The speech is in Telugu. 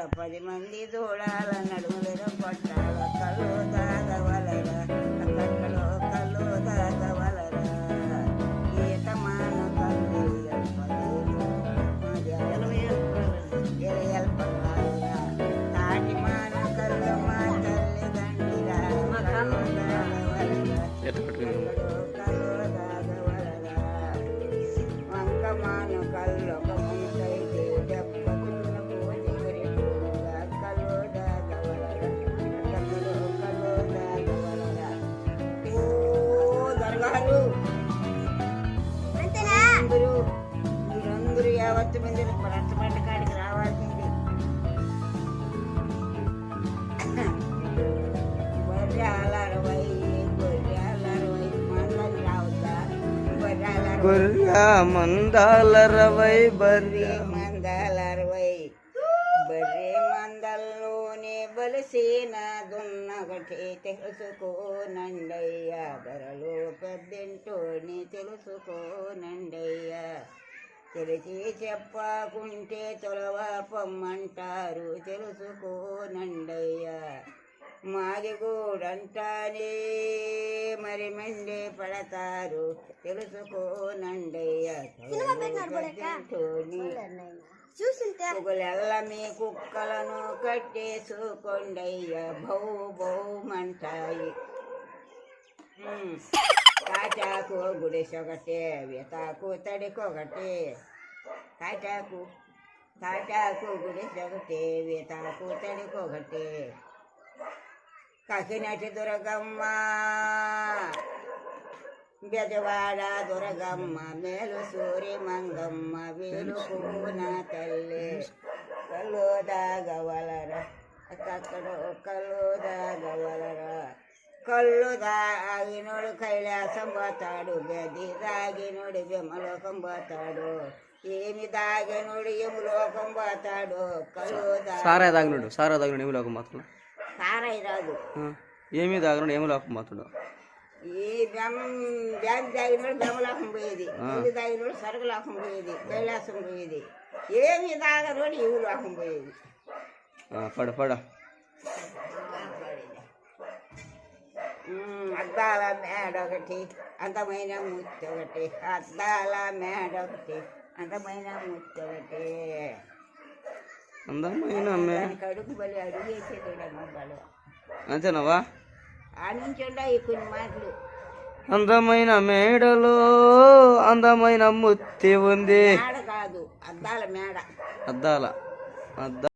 10 మంది దూడాల నడుములను కొట్టాల కళ్ళు దాగవలరా కట్టలో కళ్ళు దాగవలరా ఈత మాన కళ్ళు ఎల్పరాలరా తాటి మాన కళ్ళు మా తల్లి దండిరా కళ్ళు దాగవలరా వంక మాను కళ్ళు ఒక ముంకైతే దెబ్బతున్న పోని గురిపోగా కళ్ళు దాగవలరా కళ్ళు దాగవలరా ఓ దర్గాలు మీరందరూ యావత్తు మంది రచ్చబండ కాడికి రావాల్సింది. గొర్రె మందాల 60 బర్రె మందాల 60 బర్రె మందల్లోనే బలిసిన దున్నగటి తెలుసుకోనండయ్యా ధరలో పెద్దింటోని తెలుసుకోనండయ్యా తెలిసి చెప్పకుంటే తొలవా పొమ్మంటారు తెలుసుకోనండయ్యా మాది గూడంటానే మరి మండే పడతారు తెలుసుకోనండయ్యా పొగులెల్ల మీ కుక్కలను కట్టేసుకోండయ్యా బౌ బౌమంటాయి కాటాకు గుడిసొకటే వేతాకు తడికొకటే కాటాకు గుడిసొకటే వేతాకు తడికొకటే కాకినాటి దుర్గమ్మ బెజవాడ దుర్గమ్మ మేలు సూరి మంగమ్మ వేలు పువ్వున తల్లి కళ్ళు దాగవలరా అక్కడో కళ్ళు దాగవలరా కళ్ళు దాగినోడు కైలాసం పోతాడు గది దాగినోడు విమలోకం పోతాడు ఏమి దాగినోడు యములోకం పోతాడు కళ్ళు సారా దాగినోడు యములోకం పోతాడు సారాయి రాదు ఏమి దాగినోడు యములోకం పోతాడు ఈ బ్యాగ్ తాగినోడు బెమలోకం పోయేది మంది తాగినోడు సరుకులోకం పోయేది కైలాసం పోయేది ఏమి తాగనోడు యములోకం పోయేది. పడ అద్దాల మేడ ఒకటి అందమైన ముత్తి ఒకటి అద్దాల మేడ ఒకటి అందమైన ముత్తి ఒకటి కడుపు బలి అడుగేసేటమ్మ బలు అంతేనవా ఆ నుంచి ఉన్నాయి కొన్ని మాటలు. అందమైన మేడలో అందమైన ముత్తి ఉంది మేడ కాదు అద్దాల మేడ అద్దాల